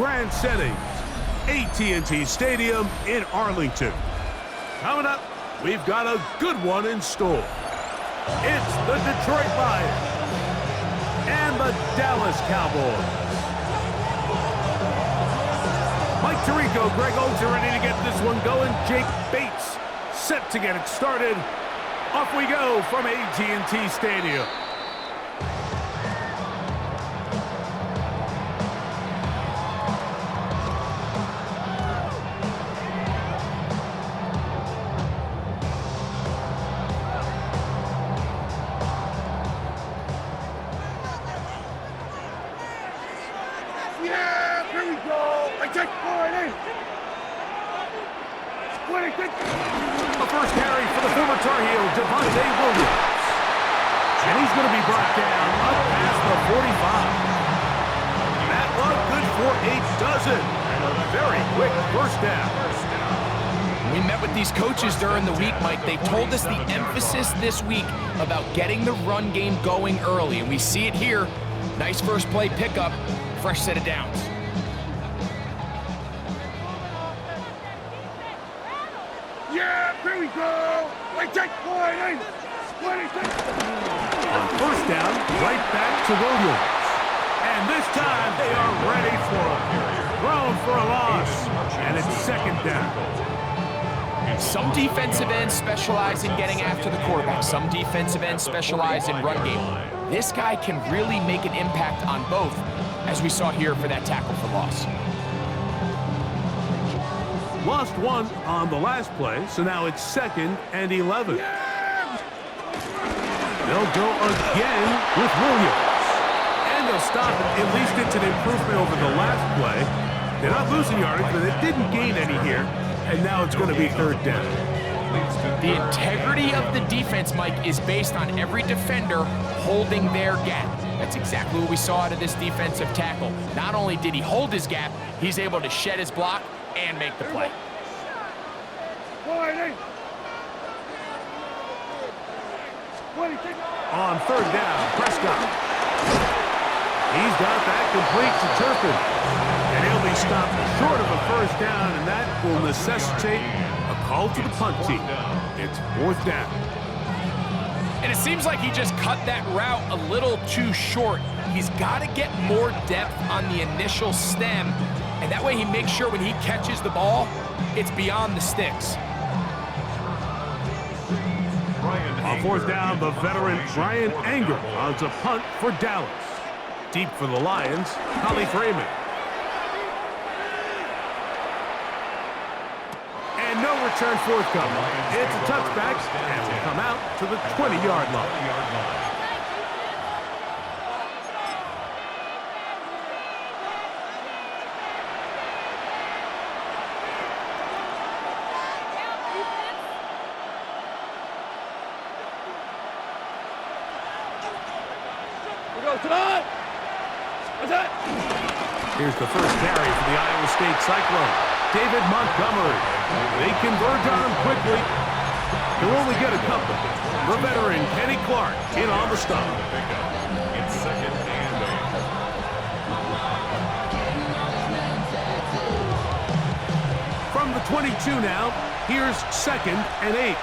grand settings, AT&T Stadium in Arlington. Coming up, we've got a good one in store. It's the Detroit Lions and the Dallas Cowboys. Mike Tirico, Greg Oates are ready to get this one going. Jake Bates set to get it started. Off we go from AT&T Stadium. The first carry for the former Tar Heel, Williams. And he's going to be brought down up past the 45. That one good for a dozen. And a very quick first down. We met with these coaches during the week, Mike. They told us the emphasis this week about getting the run game going early. And we see it here. Nice first play pickup, fresh set of downs. Here we go. On first down, right back to Williams. And this time they are ready for him. Thrown for a loss. And it's second down. Some defensive ends specialize in getting after the quarterback. Some defensive ends specialize in run game. This guy can really make an impact on both, as we saw here for that tackle for loss. Lost one on the last play, so now it's 2nd and 11. They'll go again with Williams. And they'll stop it. At least it's an improvement over the last play. They're not losing yardage, but they didn't gain any here. And now it's going to be 3rd down. The integrity of the defense, Mike, is based on every defender holding their gap. That's exactly what we saw out of this defensive tackle. Not only did he hold his gap, he's able to shed his block and make the play. On 3rd down, Prescott. He's got that complete to Turpin. And he'll be stopped short of a first down, and that will necessitate a call to the punt team. It's 4th down. And it seems like he just cut that route a little too short. He's got to get more depth on the initial stem, and that way he makes sure when he catches the ball, it's beyond the sticks. On 4th down, the veteran Brian Anger runs a punt for Dallas. Deep for the Lions, Khalif Raymond. And no return forthcoming. It's a touchback, and will come out to the 20-yard line. Here's the first carry for the Iowa State Cyclone. David Montgomery. They converge on him quickly. He'll only get a couple. The veteran Kenny Clark in on the stop. It's 2nd and 8. From the 22 now, here's 2nd and 8.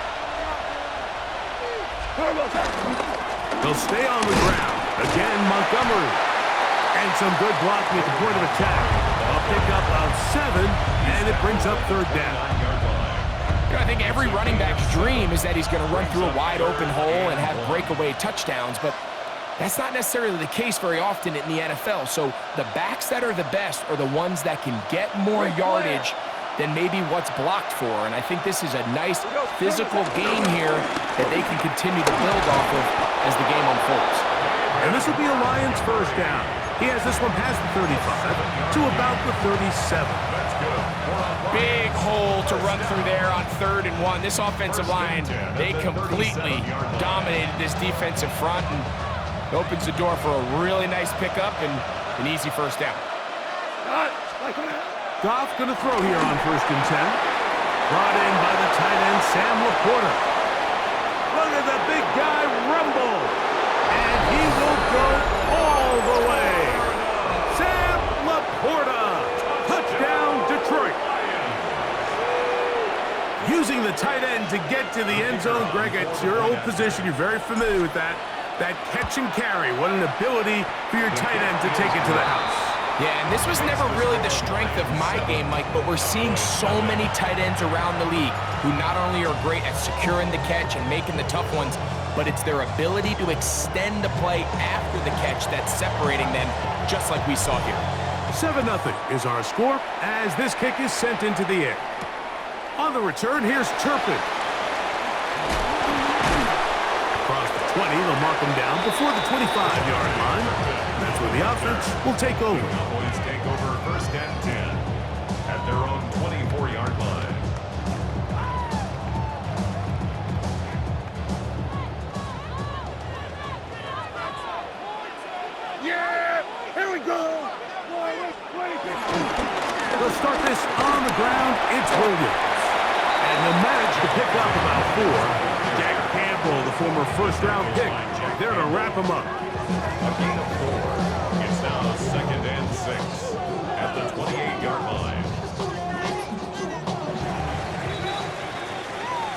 They'll stay on the ground. Again, Montgomery. And some good blocking at the point of attack. A pickup of 7, and it brings up 3rd down. You know, I think every running back's dream is that he's going to run through a wide open hole and have breakaway touchdowns, but that's not necessarily the case very often in the NFL. So the backs that are the best are the ones that can get more yardage than maybe what's blocked for. And I think this is a nice physical game here that they can continue to build off of as the game unfolds. And this will be a Lions first down. He has this one past the 35 to about the 37. Big hole to run through there on 3rd and 1. This offensive line, they completely dominated this defensive front, and opens the door for a really nice pickup and an easy first down. Goff going to throw here on 1st and 10. Brought in by the tight end, Sam Laporta. Look at the big guy rumble. And he will go all the way. Sam Laporta using the tight end to get to the end zone. Greg, it's your old position. You're very familiar with that. That catch and carry. What an ability for your tight end to take it to the house. Yeah, and this was never really the strength of my game, Mike, but we're seeing so many tight ends around the league who not only are great at securing the catch and making the tough ones, but it's their ability to extend the play after the catch that's separating them, just like we saw here. 7-0 is our score as this kick is sent into the air. On the return, here's Turpin. Across the 20, they'll mark him down before the 25-yard line. That's where the offense will take over. Cowboys take over 1st and 10 at their own 24-yard line. Yeah! Here we go! They'll start this on the ground. It's Williams. And they'll manage to pick up about 4. Jack Campbell, the former first-round pick, there to wrap him up. A gain of 4. It's now 2nd and 6 at the 28-yard line.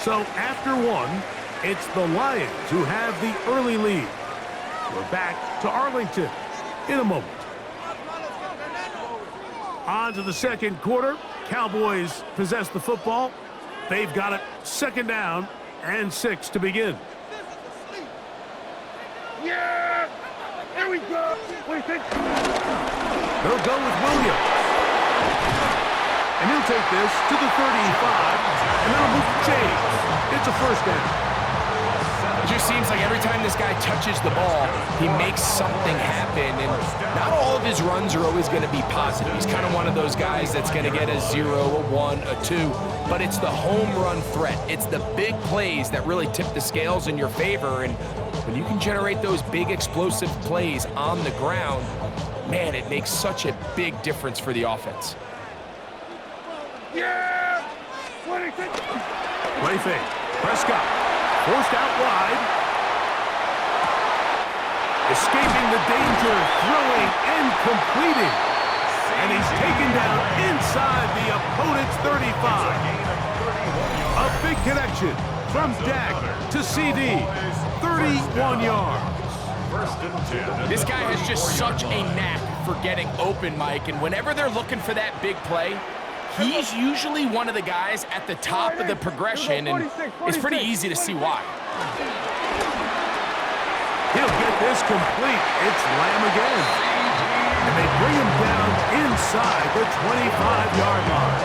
So after 1, it's the Lions who have the early lead. We're back to Arlington in a moment. On to the second quarter. Cowboys possess the football. They've got it 2nd down and 6 to begin. Yeah! Here we go! What do you think? They'll go with Williams. And he'll take this to the 35, and that'll move to James. It's a 1st down. It just seems like every time this guy touches the ball, he makes something happen, and not all of his runs are always going to be positive. He's kind of one of those guys that's going to get a 0, a 1, a 2, but it's the home run threat. It's the big plays that really tip the scales in your favor, and when you can generate those big explosive plays on the ground, man, it makes such a big difference for the offense. Yeah! What do you think? Play fake. Prescott. Forced out wide. Escaping the danger, throwing and completing. And he's taken down inside the opponent's 35. A big connection from Dak to CD. 31 yards. 1st and 10. This guy has just such a knack for getting open, Mike, and whenever they're looking for that big play, he's usually one of the guys at the top of the progression, and it's pretty easy to see why. He'll get this complete. It's Lamb again. And they bring him down inside the 25-yard line.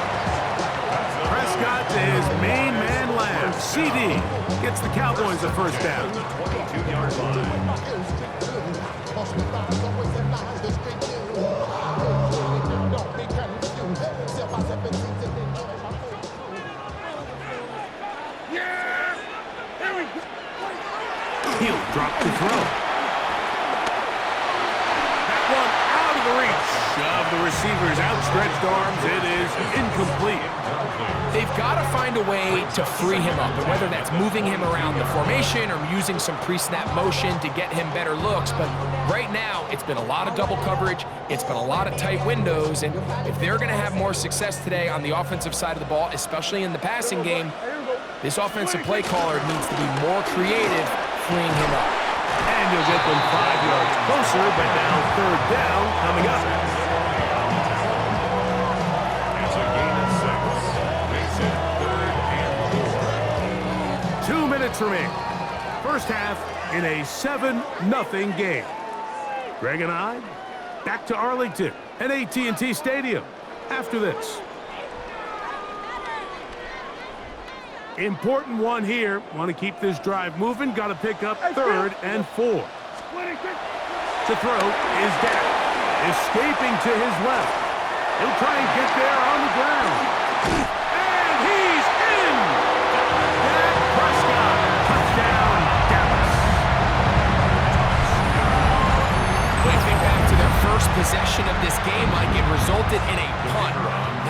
Prescott to his main man, Lamb. CD gets the Cowboys a 1st down. 22-yard line. He'll drop to throw. That one out of the reach of the receiver's outstretched arms. It is incomplete. They've got to find a way to free him up, and whether that's moving him around the formation or using some pre-snap motion to get him better looks. But right now, it's been a lot of double coverage. It's been a lot of tight windows, and if they're going to have more success today on the offensive side of the ball, especially in the passing game, this offensive play caller needs to be more creative, freeing him up. And you'll get them 5 yards closer, but now 3rd down coming up. It's a gain of 6. Makes it 3rd and 4. 2 minutes remaining. 1st half in a 7-0 game. Greg and I back to Arlington at AT&T Stadium after this. Important one here. Want to keep this drive moving. Got to pick up 3rd and 4. To throw is Dak. Escaping to his left. He'll try and get there on the ground. And he's in! Dak Prescott. Touchdown, Dallas. When you think back to their first possession of this game, like it resulted in a punt.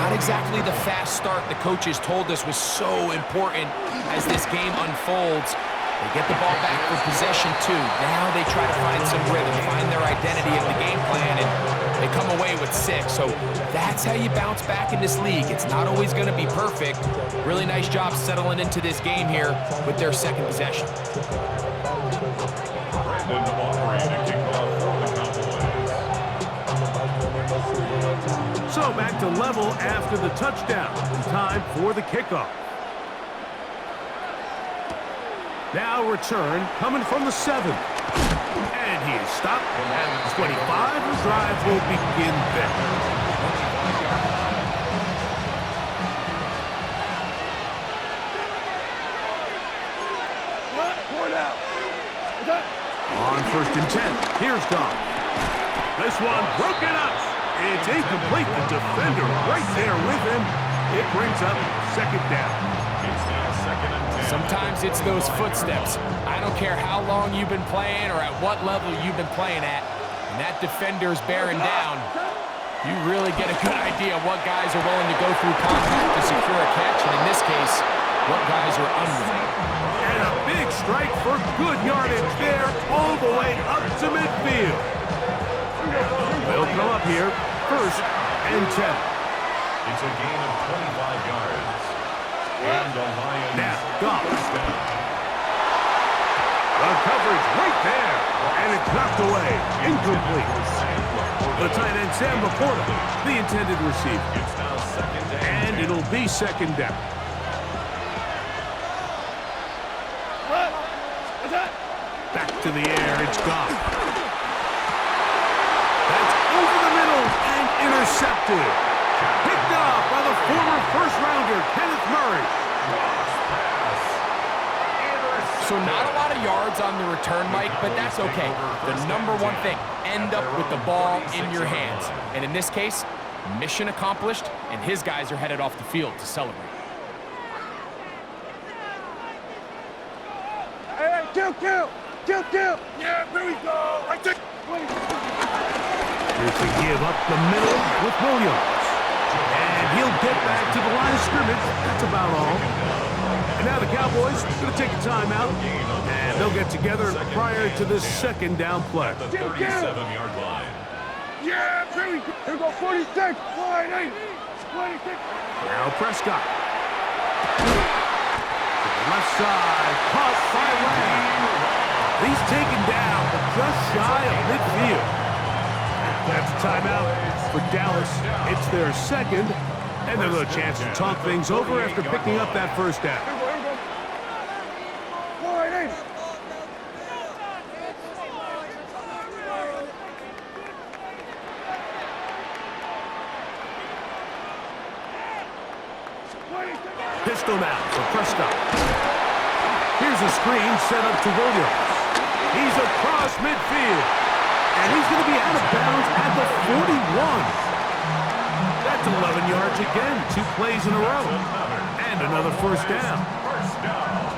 Not exactly the fast start the coaches told us was so important as this game unfolds. They get the ball back for possession, too. Now they try to find some rhythm, find their identity of the game plan, and they come away with 6. So that's how you bounce back in this league. It's not always going to be perfect. Really nice job settling into this game here with their second possession. Brandon Aubrey to kick off for the Cowboys. So back to level after the touchdown. And time for the kickoff. Now return coming from the 7. And he is stopped at the 25. The drive will begin there. On 1st and 10, here's Goff. This one broken up. It's incomplete. The defender right there with him. It brings up 2nd down. It's now 2nd and 10. Sometimes it's those footsteps. I don't care how long you've been playing or at what level you've been playing at. And that defender's bearing down. You really get a good idea of what guys are willing to go through contact to secure a catch. And in this case, what guys are unwilling. And a big strike for good yardage there all the way up to midfield. They'll come up here, 1st and 10. It's a gain of 25 yards. And the Lions Now, Goff. first down. The coverage right there. And it's knocked away. Incomplete. The tight end, Sam Laporta, the intended receiver. It's now 2nd and And 10. it'll be 2nd down. Back to the air, it's Goff. That's over the middle and intercepted. Picked off by the former first-rounder, Kenneth Murray. So not a lot of yards on the return, Mike, but that's okay. The number one thing, end up with the ball in your hands. And in this case, mission accomplished, and his guys are headed off the field to celebrate. Hey, kill! Yeah, here we go! Right there! Here's to give up the middle with Williams. And he'll get back to the line of scrimmage. That's about all. And now the Cowboys going to take a timeout. And they'll get together prior to this 2nd down play. The 37-yard line. Yeah, here we go! Here we go, 46! 48! 26! Now Prescott. To the left side. Caught by Lamb. He's taken down, but just shy of midfield. That's a timeout for Dallas. It's their 2nd, and they'll have a chance to talk things over after picking up that 1st down. Here we go! 48! Pistol now for Prescott. Here's a screen set up to Williams. He's across midfield. And he's going to be out of bounds at the 41. That's 11 yards again. 2 plays in a row. And another 1st down.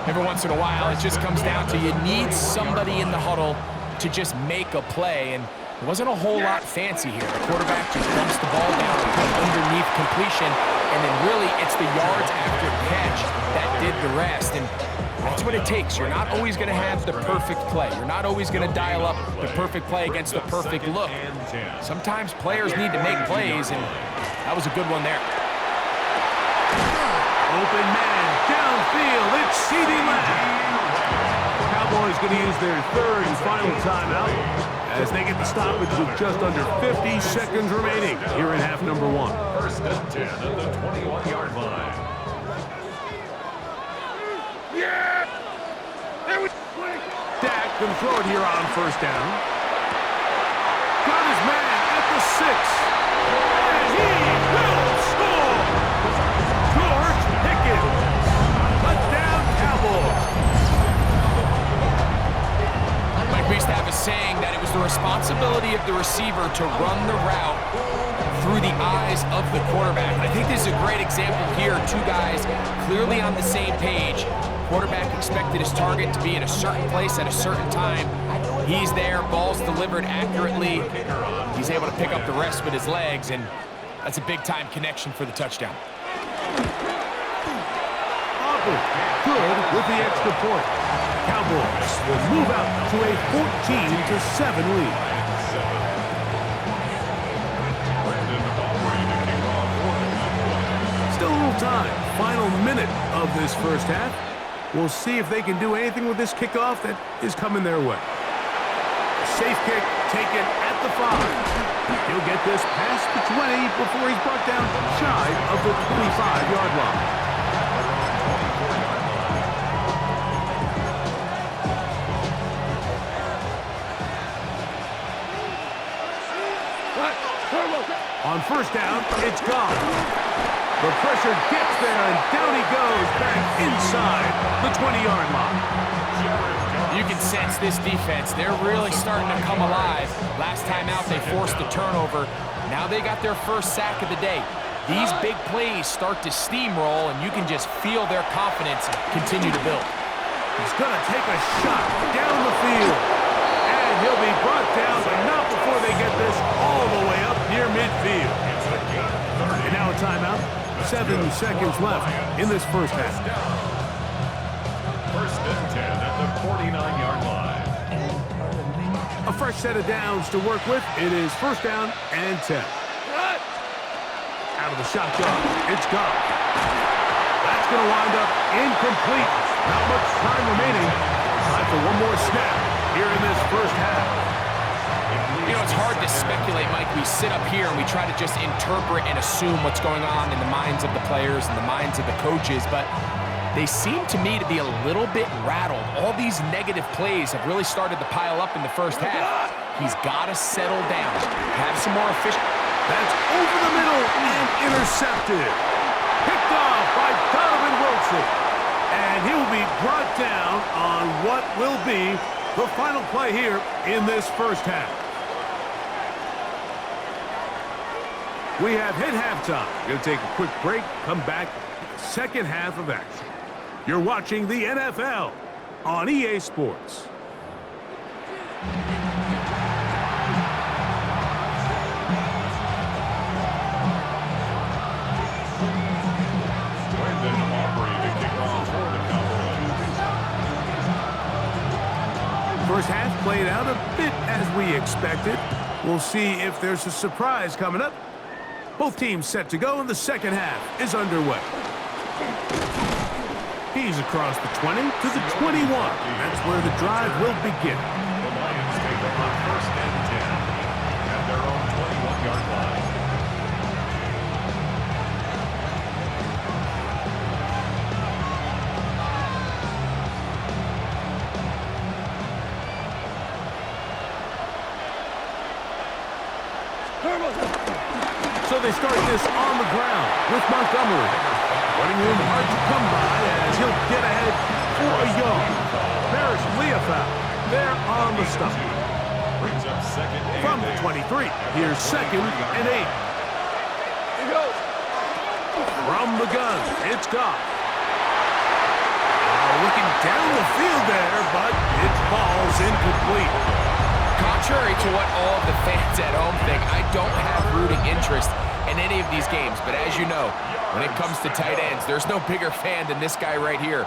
Every once in a while, it just comes down to you need somebody in the huddle to just make a play. And it wasn't a whole lot fancy here. The quarterback just dumps the ball down and put underneath completion. And then really, it's the yards after catch that did the rest. And that's what it takes. You're not always going to have the perfect play. You're not always going to dial up the perfect play against the perfect look. Sometimes players need to make plays, and that was a good one there. Open man downfield. It's CeeDee Lamb. Cowboys going to use their 3rd and final timeout as they get the stoppage with just under 50 seconds remaining here in half number 1. 1st and 10 at the 21-yard line. Yeah! Here we go! Dak can throw it here on 1st down. Got his man at the 6. And he will score! George Pickens. Touchdown, Cowboys. Mike, we used to have a saying that it was the responsibility of the receiver to run the route through the eyes of the quarterback. And I think this is a great example here. 2 guys clearly on the same page. Quarterback expected his target to be in a certain place at a certain time. He's there, ball's delivered accurately. He's able to pick up the rest with his legs, and that's a big-time connection for the touchdown. Aubrey, good with the extra point. Cowboys will move out to a 14-7 lead. Still a little time. Final minute of this first half. We'll see if they can do anything with this kickoff that is coming their way. A safe kick taken at the 5. He'll get this past the 20 before he's brought down shy of the 25-yard line. On first down, it's gone. The pressure gets there, and down he goes back inside the 20-yard line. You can sense this defense. They're really starting to come alive. Last time out, they forced the turnover. Now they got their first sack of the day. These big plays start to steamroll, and you can just feel their confidence continue to build. He's going to take a shot down the field. And he'll be brought down, but not before they get this all the way up near midfield. And now a timeout. 7 seconds left in this first half. First and 10 at the 49-yard line. A fresh set of downs to work with. It is first down and 10. Out of the shotgun. It's gone. That's going to wind up incomplete. Not much time remaining. Time for one more snap here in this first half. You know, it's hard to speculate, Mike. We sit up here and we try to just interpret and assume what's going on in the minds of the players and the minds of the coaches, but they seem to me to be a little bit rattled. All these negative plays have really started to pile up in the first half. He's got to settle down, have some more efficient. That's over the middle and intercepted. Picked off by Donovan Wilson. And he'll be brought down on what will be the final play here in this first half. We have hit halftime. We're going to take a quick break, come back to the second half of action. You're watching the NFL on EA Sports. First half played out a bit as we expected. We'll see if there's a surprise coming up. Both teams set to go, and the second half is underway. He's across the 20 to the 21. That's where the drive will begin. The Lions take them on first and 10 at their own 21-yard line. So they start this on the ground with Montgomery. Running room hard to come by as he'll get ahead for a yard. Paris Leofau there on the stop. Brings up second and From the 23, here's second and 8. From the gun, it's Goff. Looking down the field there, but it falls incomplete. Contrary to what all of the fans at home think, I don't have rooting interest in any of these games. But as you know, when it comes to tight ends, there's no bigger fan than this guy right here.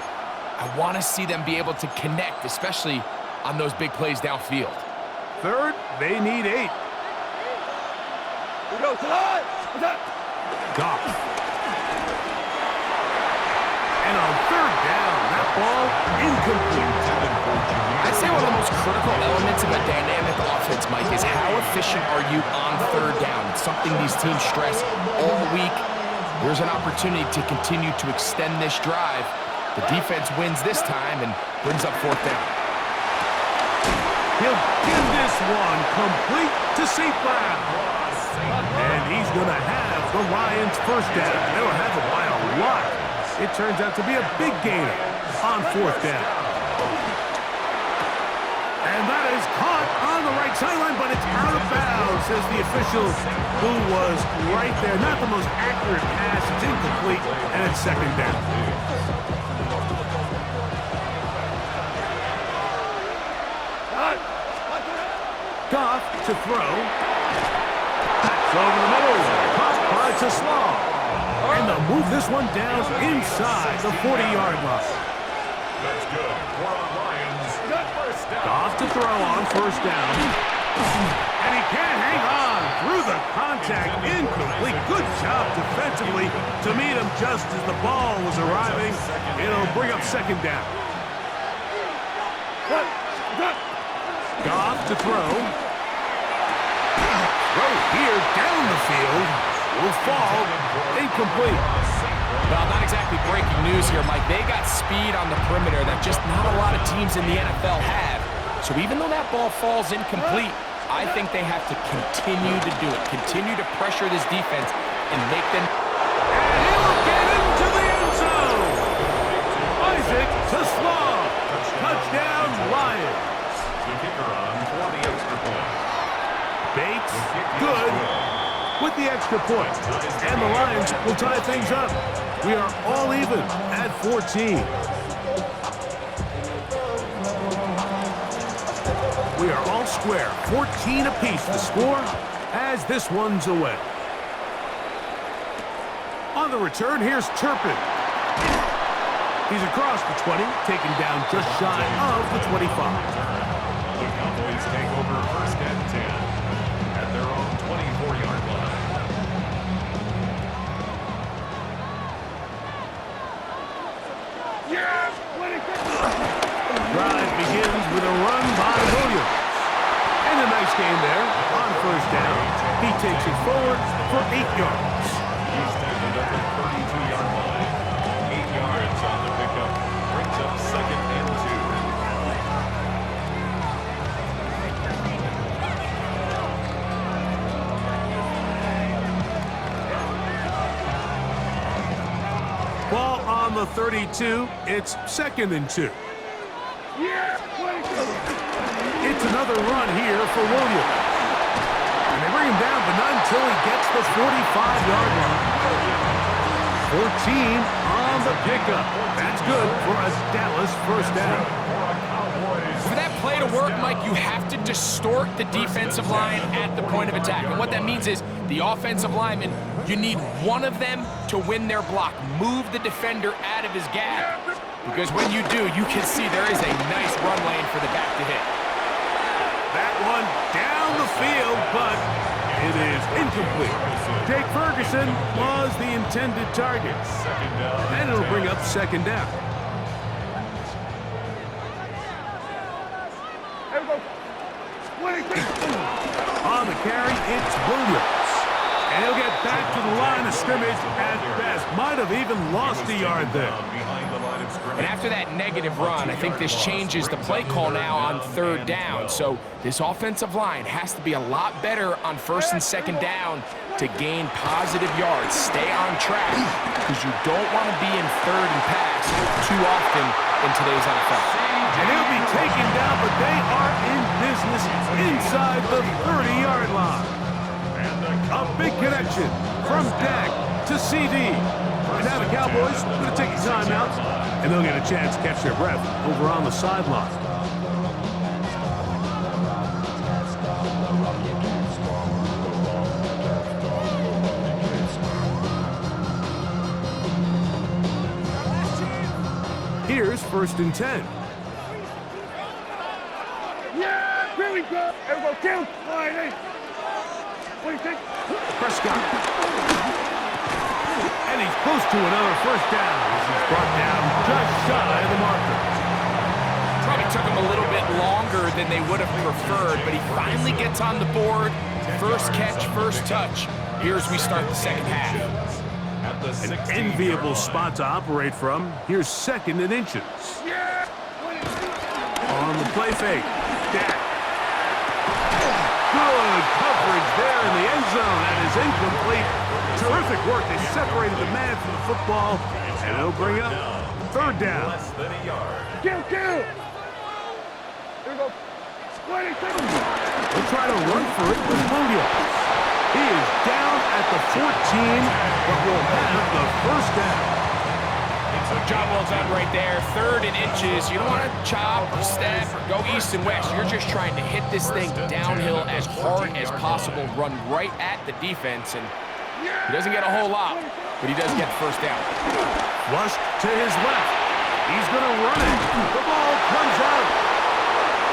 I want to see them be able to connect, especially on those big plays downfield. Third, they need 8. Goff. And on third down, that ball incomplete. I'd say one of the most critical elements of a dynamic offense, Mike, is how efficient are you on third down? It's something these teams stress all week. There's an opportunity to continue to extend this drive. The defense wins this time and brings up fourth down. He'll give this one complete to St. Brown. And he's going to have the Lions first down. They'll have it by a lot. It turns out to be a big gainer on fourth down. And that is caught on the right sideline, but it's out of bounds, says the official who was right there. Not the most accurate pass. It's incomplete, and it's second down. Goff to throw. That's over the middle. Caught by Slaw. And they'll move this one down inside the 40-yard line. That's good for a Lions first down. Off to throw on first down. And he can't hang on through the contact. Incomplete. Good job defensively to meet him just as the ball was arriving. It'll bring up second down. Goff to throw. Throw here down the field. Will fall. Incomplete. Well, not exactly breaking news here, Mike. They got speed on the perimeter that just not a lot of teams in the NFL have. So even though that ball falls incomplete, I think they have to continue to do it. Continue to pressure this defense and make them... And he'll get into the end zone. Isaac to Slaw. Touchdown, Lions. The kicker on for the extra point. Bates, good with the extra point. And the Lions will tie things up. We are all even at 14. We are all square, 14 apiece to score as this one's away. On the return, here's Turpin. He's across the 20, taken down just shy of the 25. The Cowboys take over first and 10 at their own 24-yard line. Drive begins with a run by Williams. And a nice game there on first down. He takes it forward for 8 yards. He's tackled at the 32-yard line. 8 yards on the pickup. Brings up second and 2. Ball on the 32. It's second and 2. It's another run here for Williams. And they bring him down, but not until he gets the 45-yard line. 14 on the pickup. That's good for a Dallas first down. For that play to work, Mike, you have to distort the defensive line at the point of attack. And what that means is the offensive lineman, you need one of them to win their block. Move the defender out of his gap. Because when you do, you can see there is a nice run lane for the back to hit. That one down the field, but it is incomplete. Jake Ferguson was the intended target. And it'll bring up second down. On the carry, it's Williams. And he'll get back to the line of scrimmage at best. Might have even lost a yard there. And after that negative run, I think this changes the play call now on third down. So this offensive line has to be a lot better on first and second down to gain positive yards. Stay on track because you don't want to be in third and pass too often in today's NFL. And he'll be taken down, but they are in business inside the 30-yard line. A big connection from Dak to CD. And now the Cowboys are going to take a timeout, and they'll get a chance to catch their breath over on the sideline. Here's first and 10. Yeah, here we go. Everyone count. Line 8. What do you think? Prescott. And he's close to another first down as he's brought down just shy of the marker. Probably took him a little bit longer than they would have preferred, but he finally gets on the board. First catch, first touch. Here as we start the second half. An enviable spot to operate from. Here's second and inches. On the play fake. Dak. Good coverage there in the end zone. That is incomplete. Terrific work. They separated the man from the football. And it'll bring up third down. Less than a yard. Kill. Here we go. 26. They'll try to run for it with Williams. He is down at the 14, but will have the first down. Job well done right there. Third and inches. You don't want to chop or step or go east and west. You're just trying to hit this thing downhill as hard as possible, run right at the defense, and he doesn't get a whole lot, but he does get the first down. Flushed to his left. He's going to run it. The ball comes out.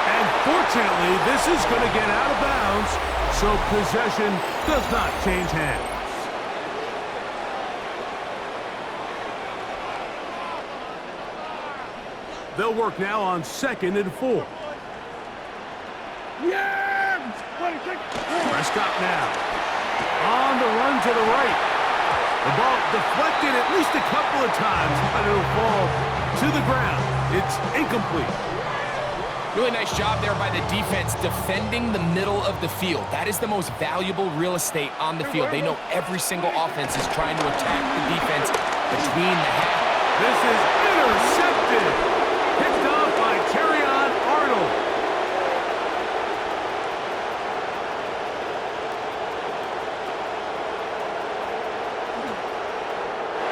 And fortunately, this is going to get out of bounds, so possession does not change hands. They'll work now on 2nd and 4. Yeah! Prescott now. On the run to the right. The ball deflected at least a couple of times, but it'll fall to the ground. It's incomplete. Really nice job there by the defense defending the middle of the field. That is the most valuable real estate on the field. They know every single offense is trying to attack the defense between the half. This is intercepted. Picked off by Arnold.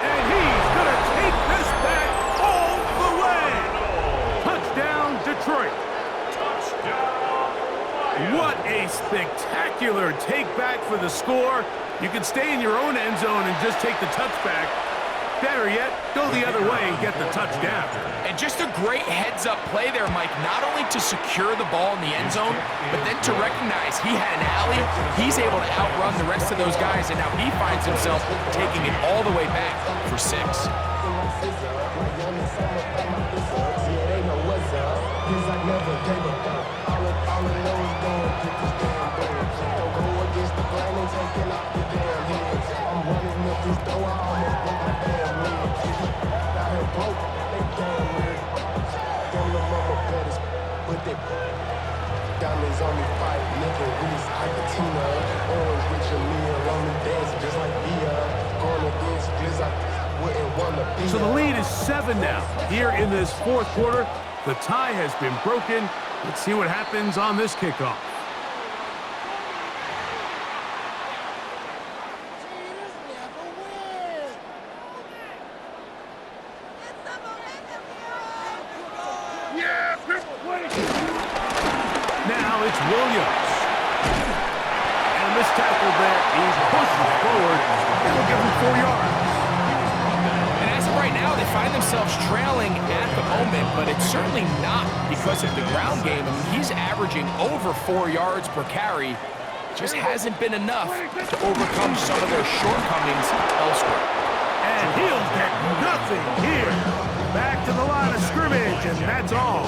And he's going to take this back all the way. Touchdown, Detroit. What a spectacular take back for the score. You can stay in your own end zone and just take the touchback. Better yet, go the other way and get the touchdown. And just a great heads-up play there, Mike, not only to secure the ball in the end zone, but then to recognize he had an alley. He's able to outrun the rest of those guys, and now he finds himself taking it all the way back for 6. Diamonds on me fight, making wheels, Argentina. Orange with your meal on me dance, just like Via. Going against Blizzard, wouldn't wanna be. So the lead is 7 now. Here in this 4th quarter, the tie has been broken. Let's see what happens on this kickoff. Now it's Williams. And this tackle there, he's pushing forward. It'll give him 4 yards. And as of right now, they find themselves trailing at the moment, but it's certainly not because of the ground game. I mean, he's averaging over 4 yards per carry. Just hasn't been enough to overcome some of their shortcomings elsewhere. And he'll get nothing here. Back to the line of scrimmage, and that's all.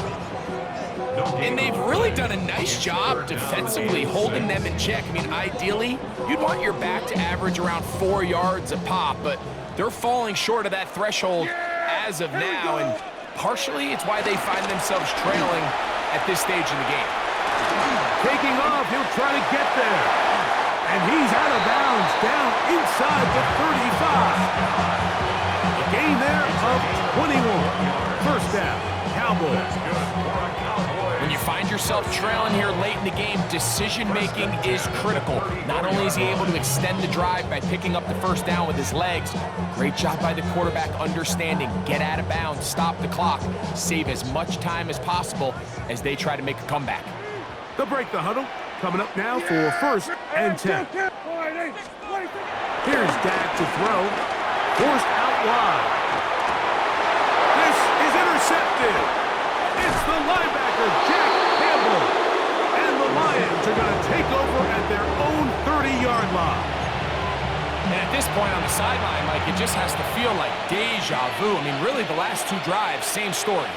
And they've really done a nice job defensively holding them in check. I mean, ideally, you'd want your back to average around 4 yards a pop, but they're falling short of that threshold as of now, and partially it's why they find themselves trailing at this stage in the game. Taking off, he'll try to get there. And he's out of bounds, down inside the 35. A gain there of 21. First down, Cowboys. When you find yourself trailing here late in the game, decision-making is critical. Not only is he able to extend the drive by picking up the first down with his legs, great job by the quarterback understanding, get out of bounds, stop the clock, save as much time as possible as they try to make a comeback. They'll break the huddle. Coming up now for 1st and 10. Here's Dak to throw. Forced out wide. This is intercepted. It's the linebacker, Jack Campbell. And the Lions are going to take over at their own 30-yard line. And at this point on the sideline, Mike, it just has to feel like deja vu. I mean, really, the last 2 drives, same story.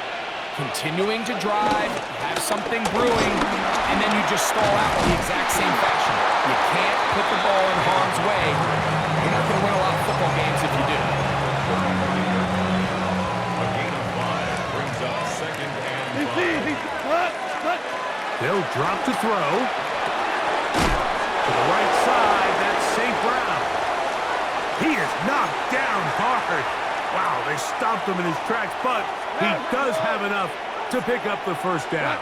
Continuing to drive, have something brewing, and then you just stall out in the exact same fashion. You can't put the ball in harm's way. You're not going to win a lot of football games if you do. A gain of 5 brings up 2nd and 5. They'll drop to throw. To the right side, that's St. Brown. He is knocked down hard. Wow, they stopped him in his tracks, but he does have enough to pick up the first down.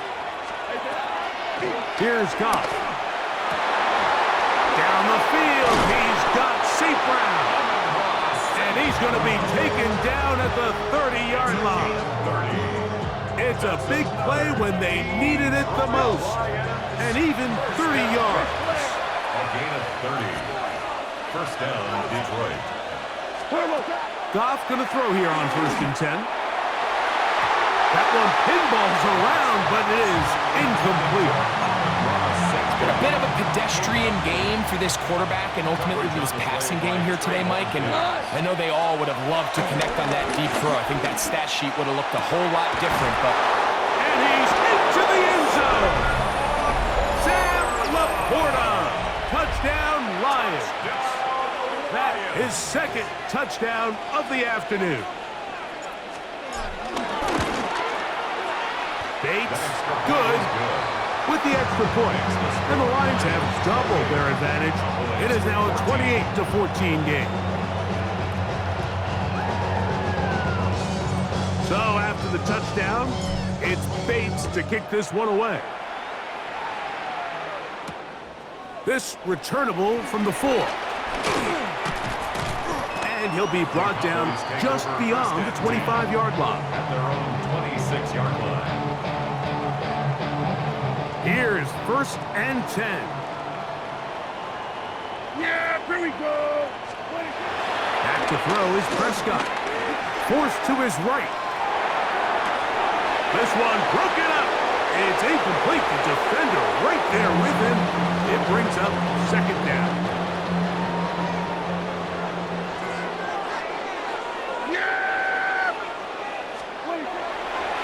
Here's Goff. Down the field, he's got St. Brown. And he's going to be taken down at the 30-yard line. It's a big play when they needed it the most. And even 30 yards. A gain of 30. First down, Detroit. Goff going to throw here on 1st and 10. That one pinballs around, but it is incomplete. It's been a bit of a pedestrian game for this quarterback and ultimately this passing game here today, Mike. And I know they all would have loved to connect on that deep throw. I think that stat sheet would have looked a whole lot different, but... And he's into the end zone. Sam Laporta, touchdown Lions. That is second touchdown of the afternoon. Bates, good, with the extra point. And the Lions have doubled their advantage. It is now a 28-14 game. So after the touchdown, it's Bates to kick this one away. This returnable from the 4. And he'll be brought down just beyond the 25-yard line. At their own 26-yard line. Here's 1st and 10. Yeah, here we go. Back to throw is Prescott. Forced to his right. This one broken up. It's incomplete. The defender right there with him. It brings up 2nd down. Yeah!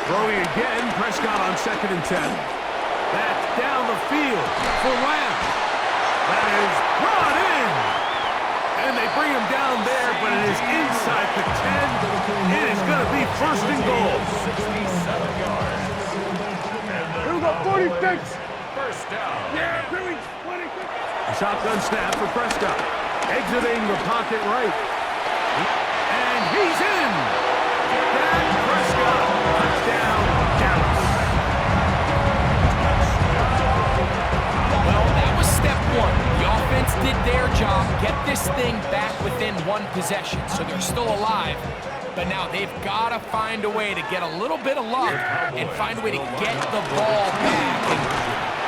Throwing again. Prescott on 2nd and 10. That's down the field for Lamb. That is brought in. And they bring him down there, but it is inside the 10. It is going to be 1st and goal. 67 yards. Here we go, 46. First down. Yeah, here we 26. A shotgun snap for Prescott. Exiting the pocket right. And he's in. Dak Prescott. Touchdown, Dallas. Well, that was step 1. The offense did their job, get this thing back within 1 possession, so they're still alive. But now they've got to find a way to get a little bit of luck and find a way to get the ball back. And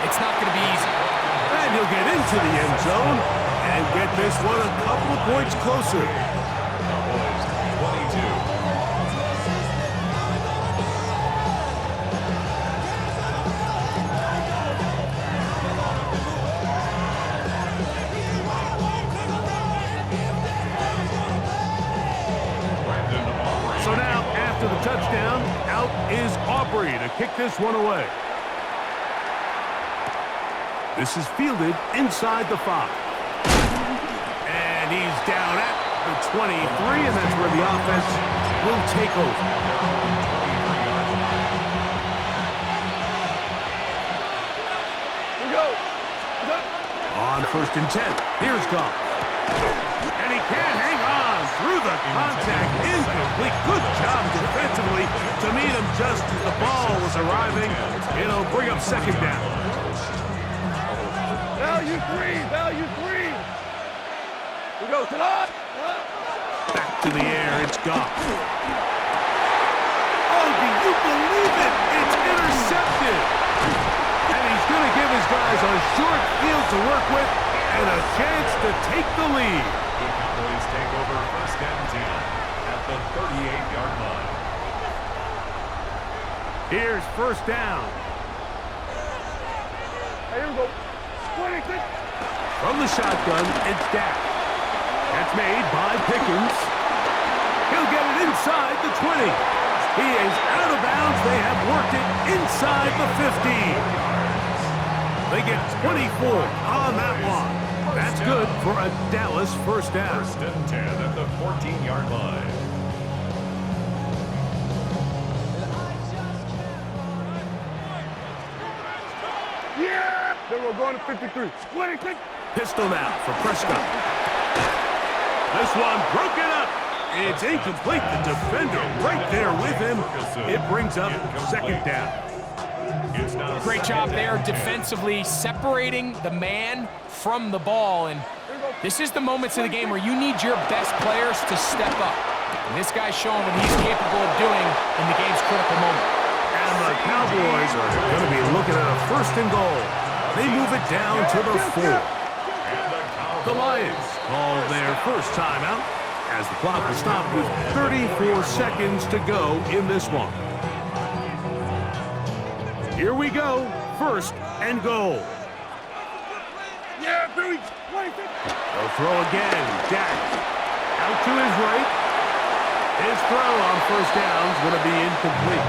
it's not going to be easy. And he'll get into the end zone and get this one a couple of points closer. Cowboys 22. So now, after the touchdown, out is Aubrey to kick this one away. This is fielded inside the 5. And he's down at the 23, and that's where the offense will take over. Here we go. On 1st and 10, here's Goff. And he can't hang on through the contact. Incomplete. Good job defensively to meet him just as the ball was arriving. It'll bring up 2nd down. Value 3. Value 3. We go to the... Back to the air. It's Goff. Oh, do you believe it? It's intercepted. And he's going to give his guys a short field to work with and a chance to take the lead. The Cowboys take over 1st and 10 at the 38-yard line. Here's 1st down. Here we go. 26. From the shotgun, it's Dak. That's made by Pickens. He'll get it inside the 20. He is out of bounds. They have worked it inside the 15. They get 24 on that one. That's good for a Dallas 1st down. 1st and 10 at the 14-yard line. Yeah! Then we're going to 53. 26. Pistol now for Prescott. This one broken up. It's incomplete. The defender right there with him. It brings up 2nd down. Great job there defensively, separating the man from the ball. And this is the moments of the game where you need your best players to step up. And this guy's showing what he's capable of doing in the game's critical moment. And the Cowboys are going to be looking at a 1st and goal. They move it down to the 4. The Lions call their first timeout as the clock will stop with 34 seconds to go in this one. Here we go. First and goal. Yeah, Billy. They'll throw again. Dak out to his right. His throw on first down is going to be incomplete.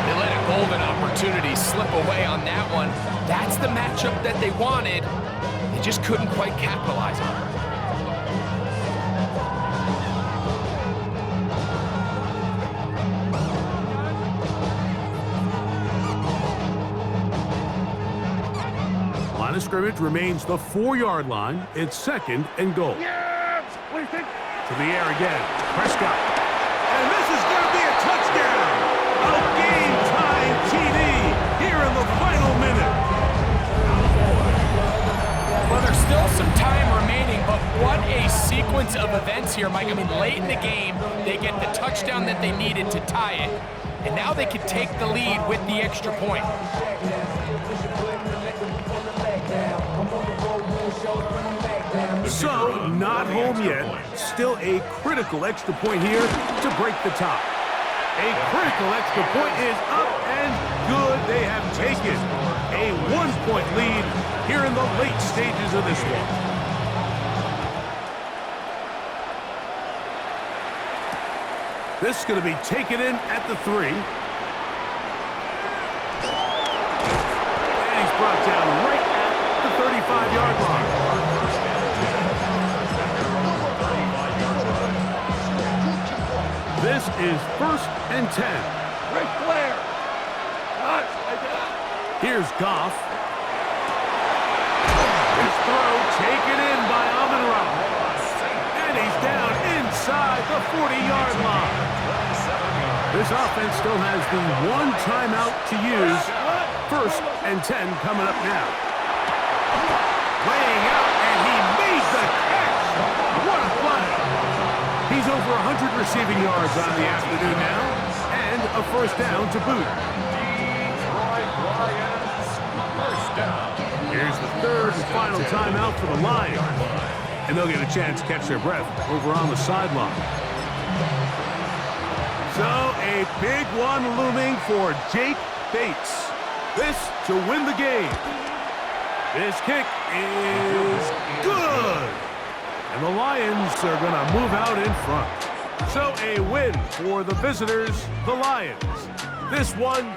They let a golden opportunity slip away on that one. That's the matchup that they wanted. They just couldn't quite capitalize on it. Line of scrimmage remains the 4-yard line. It's second and goal. Yeah. What do you think? To the air again. Prescott. And this is going to be a touchdown. A game-time TD here in the final minute. Well, there's still some time remaining, but what a sequence of events here, Mike. I mean, late in the game, they get the touchdown that they needed to tie it, and now they can take the lead with the extra point. So, not home yet. Still a critical extra point here to break the tie. A critical extra point is up and good. They have taken a 1-point lead here in the late stages of this one. This is going to be taken in at the 3. And he's brought down right at the 35-yard line. This is first and 10. Ric Flair. Here's Goff. His throw taken in by Amon-Ra. And he's down inside the 40-yard line. This offense still has the 1 timeout to use. First and 10 coming up now. Laying out, and he made the catch. What a play. He's over 100 receiving yards on the afternoon now, and a first down to boot. Here's the third and final timeout for the Lions, and they'll get a chance to catch their breath over on the sideline. So a big one looming for Jake Bates. This to win the game. This kick is good. And the Lions are going to move out in front. So a win for the visitors, the Lions. This one